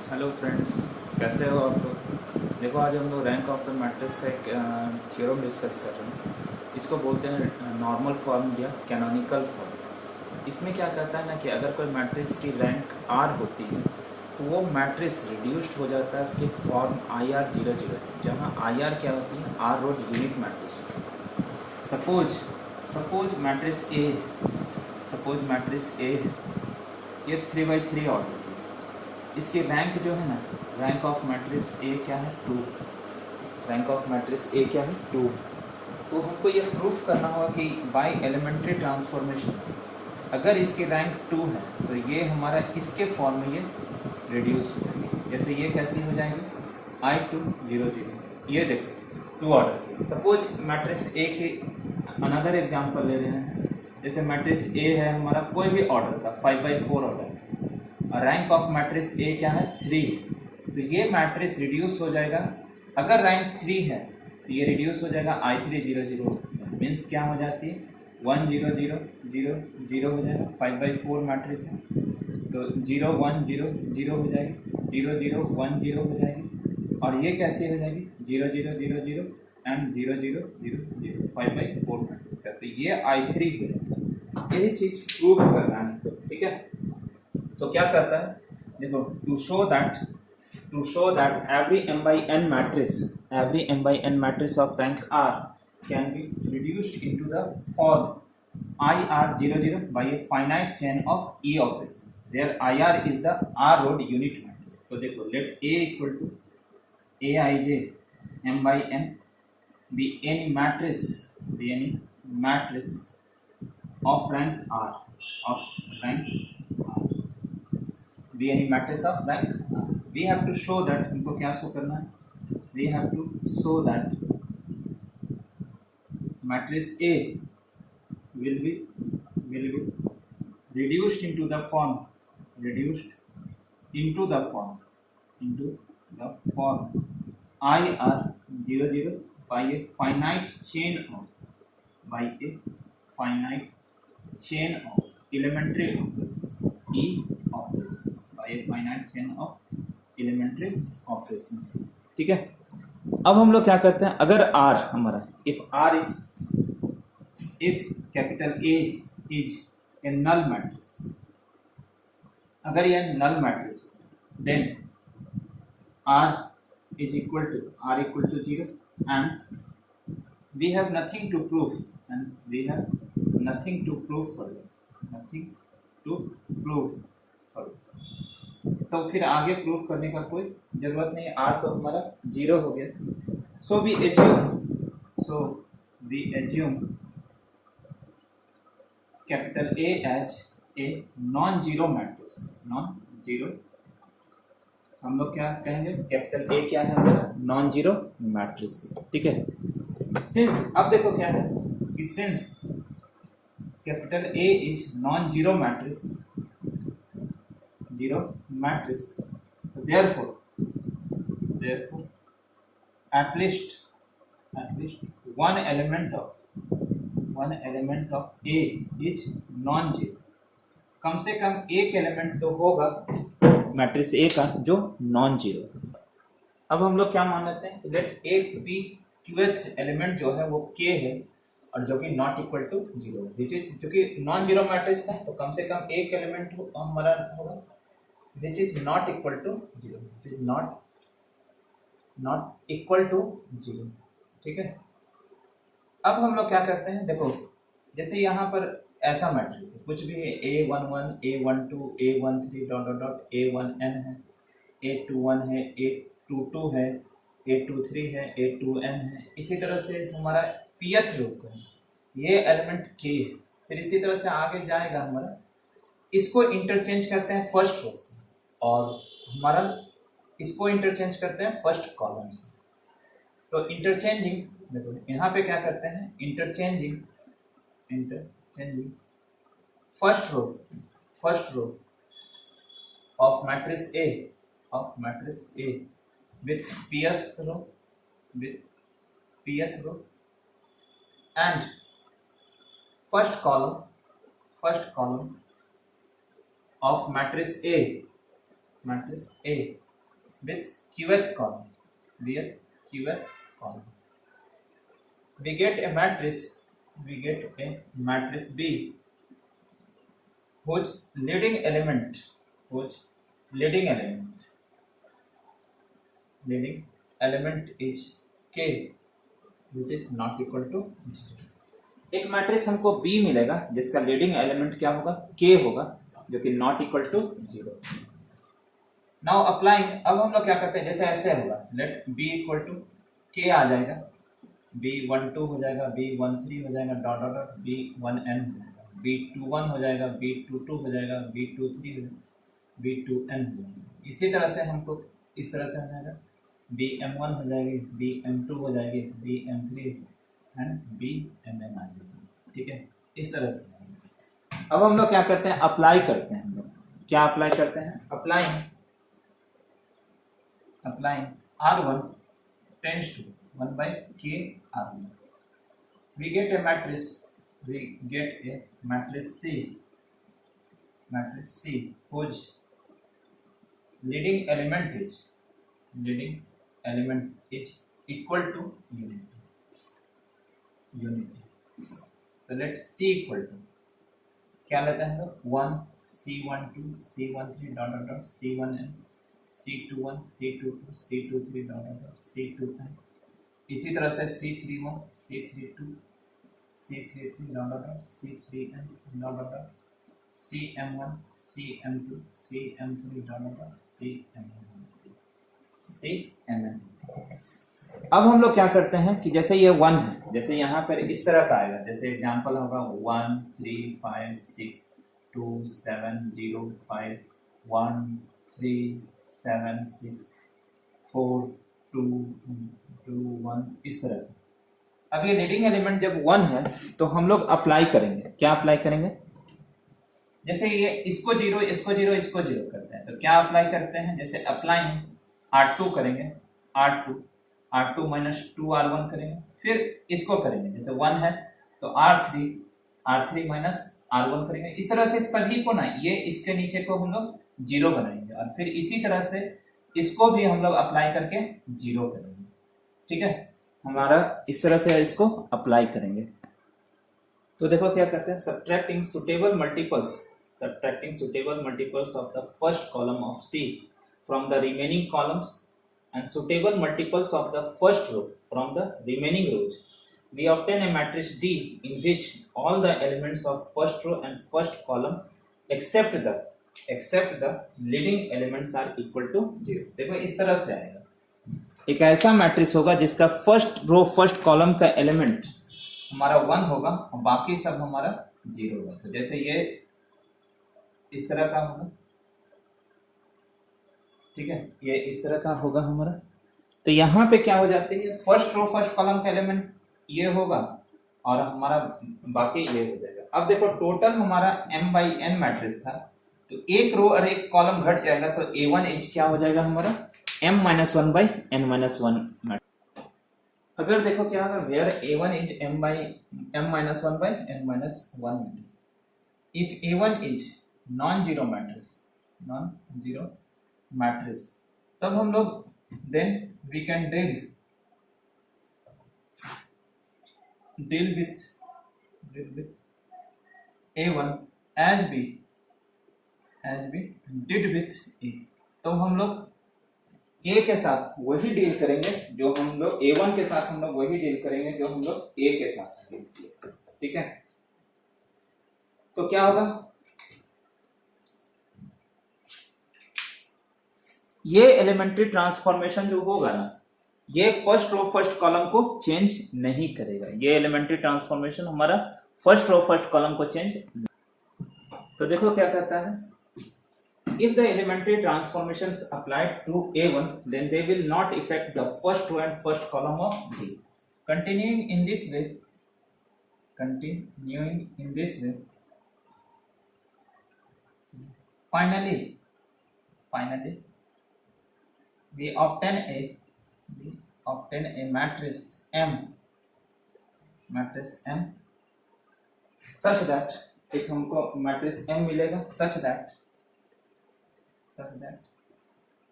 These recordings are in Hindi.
हेलो फ्रेंड्स, कैसे हो आप लोग। देखो, आज हम लोग रैंक ऑफ द मैट्रिक्स का एक थ्योरम डिस्कस कर रहे हैं। इसको बोलते हैं नॉर्मल फॉर्म या कैनोनिकल फॉर्म। इसमें क्या कहता है ना कि अगर कोई मैट्रिक्स की रैंक आर होती है तो वो मैट्रिक्स रिड्यूस्ड हो जाता है उसके form I R zero zero, जहाँ आई आर क्या होती है, R road unit matrix. Suppose suppose matrix A suppose matrix A है, ये 3/3 ऑर्डर की। इसकी रैंक जो है ना, रैंक ऑफ मैट्रिक्स ए क्या है, 2। रैंक ऑफ मैट्रिक्स ए क्या है, 2 है। तो हमको ये प्रूफ करना होगा कि बाय एलिमेंट्री ट्रांसफॉर्मेशन अगर इसकी रैंक 2 है तो ये हमारा इसके फॉर्म में ये रिड्यूस हो जाएगी। जैसे ये कैसी हो जाएगी, I2 0 0। ये देखो 2 ऑर्डर की। सपोज मैट्रिक्स ए के अनदर एग्जाम्पल ले रहे हैं। जैसे मैट्रिक्स ए है हमारा कोई भी ऑर्डर का, 5/4 ऑर्डर। रैंक ऑफ मैट्रिक्स ए क्या है, 3। तो ये मैट्रिक्स रिड्यूस हो जाएगा। अगर रैंक 3 है तो ये रिड्यूस हो जाएगा I3 0 0। मीन्स क्या हो जाती है, 1 0 0 0 0 हो जाएगा। 5/4 मैट्रिक्स है तो 0 1 0 0 हो जाएगी, 0 0 1 0 हो जाएगी। और ये कैसे हो जाएगी, 0 0 0 0 एंड 0 0 0 0। 5/4 मैट्रिक्स का तो ये I3 हो जाएगा। यही चीज प्रूव करना है, ठीक है। तो क्या करता है, देखो, to show that every m by n matrix of rank r can be reduced into the form IR 0 0 by a finite chain of E operations. There IR is the R road unit matrix. तो देखो, let A equal to Aij m by n be any matrix of rank R be any matrix of rank R. We have to show that, हमको क्या शो करना है, we have to show that matrix A will be reduced into the form IR 0 0 by a finite chain of elementary operations E operations by a finite chain of elementary operations। ठीक है। अब हम लोग क्या करते हैं, अगर R हमारा, if capital A is a null matrix, अगर यह null matrix then R equal to 0 and we have nothing to prove तो फिर आगे प्रूफ करने का कोई जरूरत नहीं। R तो हमारा 0 हो गया। So we assume capital A as a non zero matrix. हम लोग क्या कहेंगे, कैपिटल A क्या है हमारा, नॉन जीरो मैट्रिक्स, ठीक है। सिंस, अब देखो क्या है कि since capital A is non zero matrix, तो therefore at least one element of A is non zero। कम से कम एक एलिमेंट तो होगा मैट्रिक्स A का जो नॉन जीरो। अब हम लोग क्या मान लेते हैं, let A B qth element जो है वो K है और जो कि not equal to 0, which is, क्योंकि नॉन जीरो मैट्रिक्स था तो कम से कम एक एलिमेंट हमारा होगा which is not equal to 0, which is not equal to 0, ठीक है। अब हम लोग क्या करते हैं, देखो, जैसे यहाँ पर ऐसा मैट्रिक्स है, कुछ भी है, A11 A12 A13 dot dot dot A1n है, A21 है, A22 है, A23 है, A2n है। इसी तरह से हमारा pth रो का है, ये एलिमेंट K है। फिर इसी तरह से आगे जाएगा हमारा, इसको इंटरचेंज करते हैं फर्स्ट रो से और हमारा इसको इंटरचेंज करते हैं फर्स्ट कॉलम से। तो इंटरचेंजिंग, देखो यहाँ पे क्या करते हैं, interchanging first row of matrix A with pth row and first column of matrix A with qth column, with qth column. We get a matrix B whose leading element is k, which is not equal to 0. एक मैट्रिक्स हमको B मिलेगा जिसका लीडिंग एलिमेंट क्या होगा, K होगा, जो कि not equal to 0. Now applying, अब हम लोग क्या करते हैं, जैसे ऐसे होगा, let B equal to K आ जाएगा, B12 हो जाएगा, B13 हो जाएगा, डॉट डॉट डॉट B1n हो जाएगा, B21 हो जाएगा, B22 हो जाएगा, B23 हो जाएगा, B2n हो जाएगा. इसी तरह से हमको इस तरह से हो जाएगा, BM1 हो जाएगी, BM2 हो जाएगी, BM3 एंड BMN आ जाएगी. ठीक है, इस तरह से. अब हम लोग क्या करते हैं, अप्लाई करते हैं. हम लोग क्या अप्लाई करते हैं, applying R1 tends to 1 by K R1. We get a matrix C whose leading element is equal to unity. So let C equal to क्या लेते हैं हम लोग, 1 C12 C13 dot dot dot C1n C21 C22 C23 dot dot dot C2n. इसी तरह से C31 C32 C33 dot dot dot C3n dot dot dot CM1 CM2 CM3 dot dot dot CMN. अब हम लोग क्या करते हैं कि जैसे ये 1 है, जैसे यहाँ पर इस तरह का आएगा, जैसे एग्जांपल होगा 1 3 5 6 2 7 0 5 1 3 7 6 4 2 2 1, इस तरह. अब ये लीडिंग एलिमेंट जब 1 है तो हम लोग अप्लाई करेंगे, क्या अप्लाई करेंगे, जैसे ये इसको 0 इसको 0 इसको 0 करते हैं, तो क्या अप्लाई करते हैं, जैसे अप्लाइंग R2 करेंगे, R2 माइनस 2R1 करेंगे, फिर इसको करेंगे, जैसे 1 है तो R3 माइनस R1 करेंगे. इस तरह से सभी को ना, ये इसके नीचे को हम लोग 0 बनाएंगे, और फिर इसी तरह से इसको भी हम लोग अप्लाई करके 0 करेंगे. ठीक है, हमारा इस तरह से इसको अप्लाई करेंगे. तो देखो क्या करते हैं, subtracting suitable multiples of the first column of C from the remaining columns and suitable multiples of the first row from the remaining rows, we obtain a matrix D in which all the elements of first row and first column except the leading elements are equal to 0. देखो इस तरह से आएगा, एक ऐसा मैट्रिक्स होगा जिसका फर्स्ट रो फर्स्ट कॉलम का एलिमेंट हमारा 1 होगा और बाकी सब हमारा 0 होगा. तो जैसे ये इस तरह का होगा, ठीक है, ये इस तरह का होगा हमारा. तो यहाँ पे क्या हो जाती है, फर्स्ट रो फर्स्ट कॉलम का एलिमेंट ये होगा और हमारा बाकी ये हो जाएगा. अब देखो टोटल हमारा m/n मैट्रिक्स था, तो एक रो और एक कॉलम घट जाएगा, तो A1 इज क्या हो जाएगा हमारा m-1/n-1 मैट्रिक्स. अगर देखो क्या होगा, where A1 is m-1/n-1 matrix. If A1 is non zero matrix, तब हम लोग then we can deal with A1 as we did with A. तो हम लोग A के साथ वही डील करेंगे जो हम लोग A1 के साथ हम लोग वही डील करेंगे जो हम लोग A के साथ डील किए. ठीक है, तो क्या होगा, ये एलिमेंट्री ट्रांसफॉर्मेशन जो होगा ना, ये फर्स्ट रो फर्स्ट कॉलम को चेंज नहीं करेगा. ये एलिमेंट्री ट्रांसफॉर्मेशन हमारा फर्स्ट रो फर्स्ट कॉलम को चेंज. तो देखो क्या कहता है, if the elementary transformations applied to A1 then they will not affect the first row and first column of B. Continuing in this way finally we obtain a matrix M such that, एक हमको मैट्रिक्स M मिलेगा such that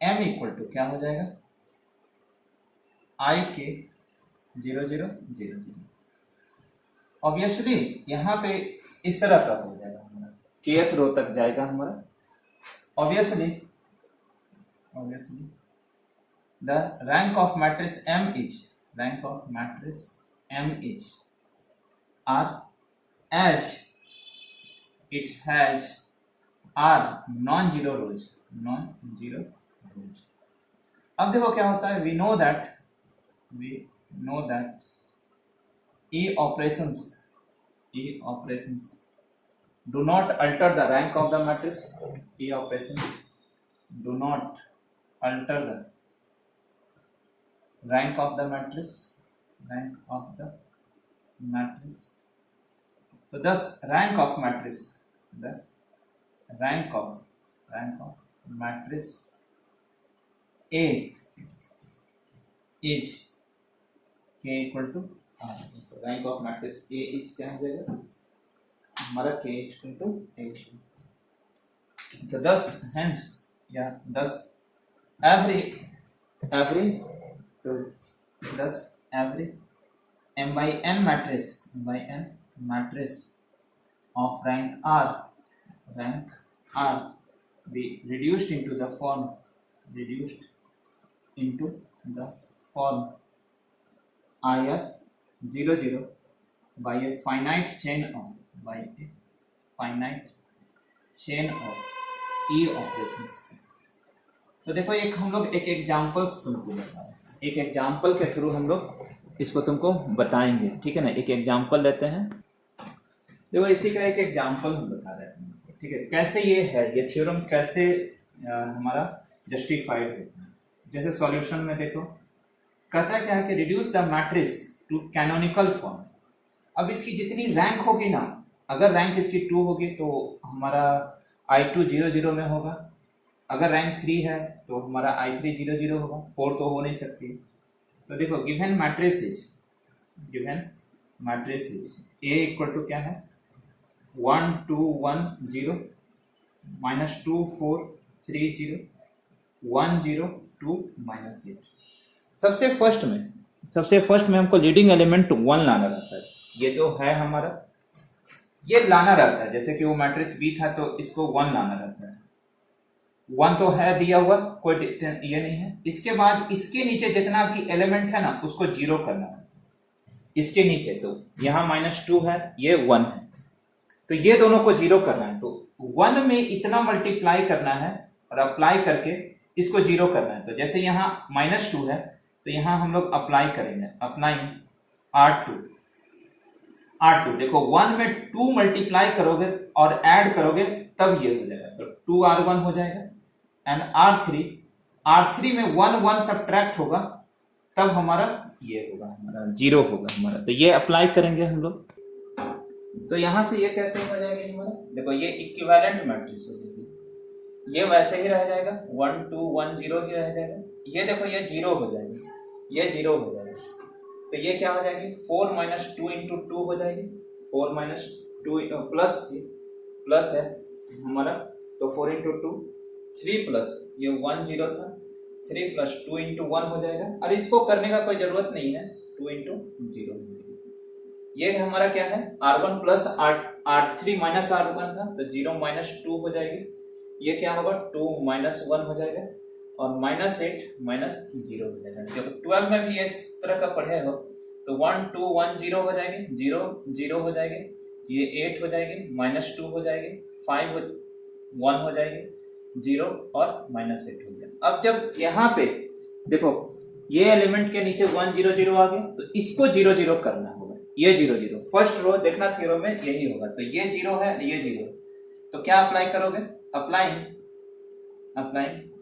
m equal to क्या हो जाएगा, i के 0 0 0 0। ऑब्वियसली यहाँ पे इस तरह का हो जाएगा हमारा, kth रो तक जाएगा हमारा। Obviously the rank of matrix m is r as it has r non-zero rows। अब देखो क्या होता है, we know that e operations do not alter the rank of the matrix। e operations do not alter the rank of the matrix। So thus rank of matrix A is k equal to r। तो rank of matrix A is क्या हो जाएगा हमारा, k equal to h। तो thus every m by n matrix of rank r be reduced into the form ir 0 0 by a finite chain of e operations। तो देखो एक हम लोग एक एग्जांपल्स तुमको बता रहे हैं, एक एग्जांपल के थ्रू हम लोग इसको तुमको बताएंगे, ठीक है ना। एक एग्जांपल लेते हैं, देखो इसी का एक एग्जांपल हम बता रहे हैं, ठीक है। कैसे ये है, ये थ्योरम कैसे हमारा जस्टिफाइड होता है। जैसे सॉल्यूशन में देखो कहता है क्या है कि reduce the matrix to canonical form. अब इसकी जितनी रैंक होगी ना, अगर रैंक इसकी 2 होगी तो हमारा i2 0 0 में होगा, अगर रैंक 3 है तो हमारा i3 0 0 होगा, 4 तो हो नहीं सकती। तो देखो given matrices A equal to क्या है 1 2 1 0 -2 4 3 0 1 0 2 -8। सबसे फर्स्ट में हमको लीडिंग एलिमेंट 1 लाना रहता है। ये जो है हमारा ये लाना रहता है, जैसे कि वो मैट्रिक्स B था तो इसको 1 लाना रहता है। 1 तो है दिया हुआ, कोई ये नहीं है। इसके बाद इसके नीचे जितना भी एलिमेंट है ना उसको 0 करना है। इसके नीचे तो यहाँ -2 है, ये 1 है, तो ये दोनों को 0 करना है। तो 1 में इतना मल्टीप्लाई करना है और अप्लाई करके इसको 0 करना है। तो जैसे यहाँ -2 है तो यहाँ हम लोग अप्लाई करेंगे, अप्लाई R2। देखो 1 में 2 मल्टीप्लाई करोगे और ऐड करोगे तब ये हो जाएगा, तो 2R1 हो जाएगा। एंड R3 में 1 1 सब्ट्रैक्ट होगा तब हमारा ये होगा, हमारा 0 होगा हमारा। तो ये अप्लाई करेंगे हम लोग, तो यहां से ये कैसे हो जाएगा हमारा, देखो ये इक्विवेलेंट मैट्रिक्स हो जाएगी, ये वैसे ही रह जाएगा 1 2 1 0 ही रह जाएगा। ये देखो ये 0 हो जाएगा, ये 0 हो जाएगा, तो ये क्या हो जाएगी 4 - 2 × 2 हो जाएगी। 4 - 2 प्लस है हमारा, तो 4 × 2 3 प्लस ये 1 0 था, 3 + 2 × 1 हो जाएगा। और इसको करने का कोई जरूरत नहीं है, 2 × 0 हो जाएगा। ये हमारा क्या है R1 + R3 - R1 था, तो 0 - 2 हो जाएगी। ये क्या होगा 2 - 1 हो जाएगा और -8 - 0 हो जाएगा। जब 12 में भी इस तरह का पढ़े हो तो 1 2 1 0 हो जाएगी, 0 0 हो जाएगी, ये 8 हो जाएगी, -2 हो जाएगी, 5 1 हो जाएगी, 0 और -8 हो गया। अब जब यहाँ पे देखो ये एलिमेंट के नीचे 1 0 0 आ गया तो इसको 0 0 करना होगा, ये 0 0 फर्स्ट रो देखना थ्योरम में यही होगा। तो ये 0 है, ये 0, तो क्या अप्लाई करोगे, apply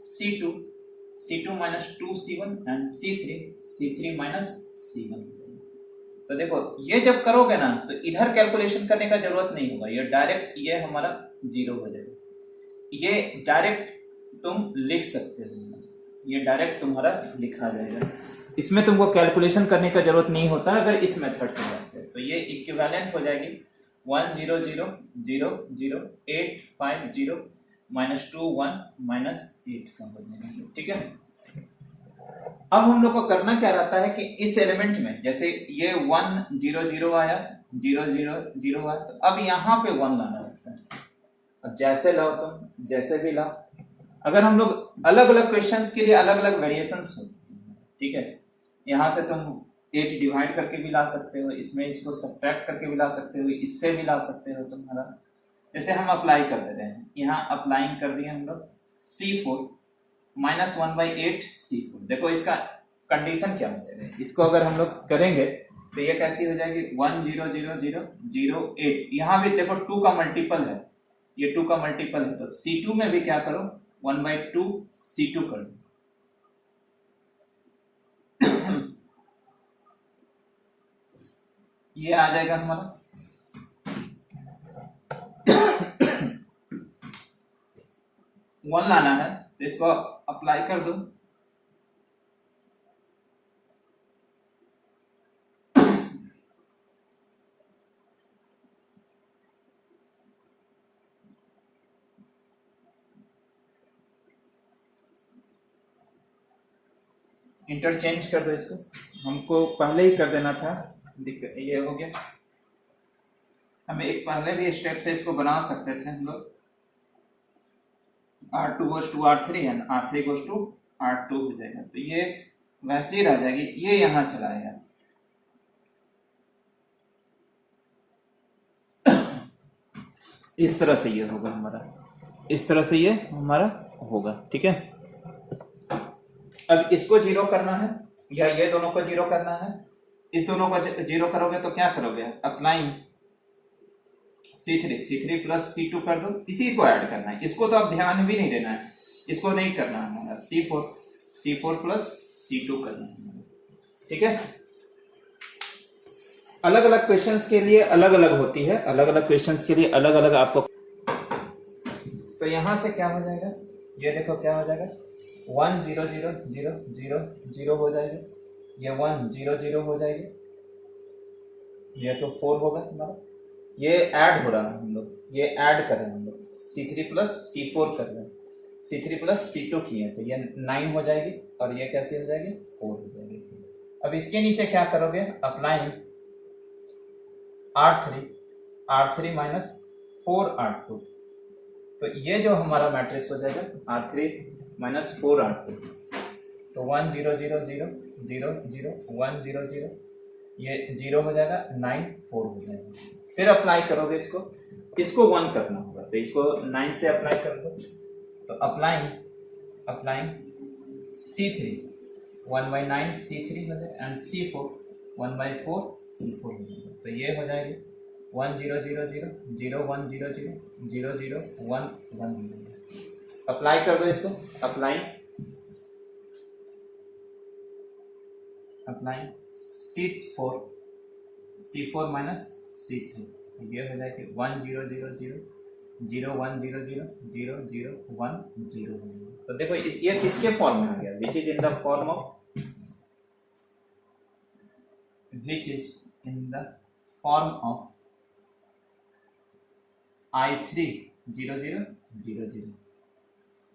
C2 - 2 C1 and C3 - C1। तो देखो ये जब करोगे ना तो इधर कैलकुलेशन करने का जरूरत नहीं होगा, ये डायरेक्ट ये हमारा 0 हो जाएगा। ये डायरेक्ट तुम लिख सकते हो, ये डायरेक्ट तुम्हारा लिखा जाएगा, इसमें तुमको कैलकुलेशन करने का जरूरत नहीं होता अगर इस मेथड से करते हैं। तो ये इक्विवेलेंट हो जाएगी 1 0 0 0 0 8 5 0 -2 1 -8 का हो जाएगा। ठीक है, अब हम लोग को करना क्या रहता है कि इस एलिमेंट में जैसे ये 1 0 0 आया, 0 0 0 आया, तो अब यहाँ पे 1 लाना रहता है। अब जैसे लाओ तुम, जैसे भी लाओ, अगर हम लोग अलग अलग क्वेश्चंस के लिए अलग अलग वेरिएशंस होती हैं। ठीक है, यहाँ से तुम 8 डिवाइड करके भी ला सकते हो, इसमें इसको सब्ट्रैक्ट करके भी ला सकते हो, इससे भी ला सकते हो तुम्हारा। जैसे हम अप्लाई कर देते हैं, यहाँ अप्लाइंग कर दिए हम लोग C4 -1/8 C4। देखो इसका कंडीशन क्या हो जाएगा, इसको अगर हम लोग करेंगे तो ये कैसी हो जाएगी 1 0 0 0 0 8। यहाँ भी देखो 2 का मल्टीपल है, ये 2 का मल्टीपल है, तो C2 में भी क्या करो 1/2 C2 कर दो। ये आ जाएगा हमारा 1 लाना है, तो इसको अप्लाई कर दो। इंटरचेंज कर दो इसको, हमको पहले ही कर देना था, दिक्कत ये हो गया। हम एक पहले भी स्टेप से इसको बना सकते थे हम लोग, R2 goes to R3 and R3 goes to R2 हो जाएगा, तो ये वैसे ही रह जाएगी, ये यहाँ चला आएगा। इस तरह से ये होगा हमारा, इस तरह से ये हमारा होगा। ठीक है, अब इसको 0 करना है या ये दोनों को 0 करना है। इस दोनों को 0 करोगे तो क्या करोगे, अप्लाइंग C3 प्लस C2 कर दो, इसी को ऐड करना है, इसको तो अब ध्यान भी नहीं देना है, इसको नहीं करना है हमारा। C4 प्लस C2 करना है। ठीक है, अलग अलग क्वेश्चंस के लिए अलग अलग होती है, अलग अलग क्वेश्चंस के लिए अलग अलग आपको। तो यहां से क्या हो जाएगा, ये देखो क्या हो जाएगा 1 0 0 0 0 0 हो जाएगा, ये 1 0 0 हो जाएगी, ये तो 4 होगा हमारा। ये ऐड हो रहा है, हम लोग ये ऐड कर रहे हैं, हम लोग C3 प्लस C4 कर रहे हैं, C3 प्लस C2 किए तो ये 9 हो जाएगी, और ये कैसे हो जाएगी 4 हो जाएगी। अब इसके नीचे क्या करोगे, अप्लाइंग R3 माइनस 4R2, तो ये जो हमारा मैट्रिक्स हो जाएगा R3 माइनस 4R2, तो 1 0 0 0 0 0 1 0 0, ये 0 हो जाएगा, 9 4 हो जाएगा। फिर अप्लाई करोगे इसको 1 करना होगा, तो इसको 9 से अप्लाई कर दो, तो अप्लाइंग C3 1/9 C3 हो जाएगा, एंड C4 1/4 C4 हो जाएगा, तो ये हो जाएगी 1 0 0 0 0 1 0 0 0 0 1 1 हो जाएगा। अप्लाई कर दो इसको, अप्लाइंग C4 माइनस C3, ये हो जाएगी 1 0 0 0 0 1 0 0 0 0 1 0 हो जाएगा। तो देखो ये किसके फॉर्म में आ गया, विच is in the form of I3 0 0 0 0।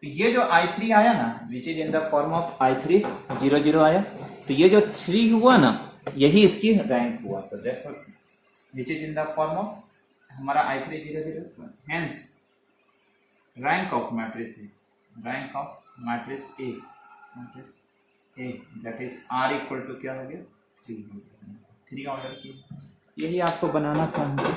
तो ये जो I3 आया ना, विच is in the form of I3 0 0 आया, तो ये जो 3 हुआ ना, यही इसकी रैंक हुआ। तो देखो which is in the form of हमारा I3 0 0, hence rank of matrix A that is R equal to क्या हो गया 3 ऑर्डर की। यही आपको बनाना था हमको।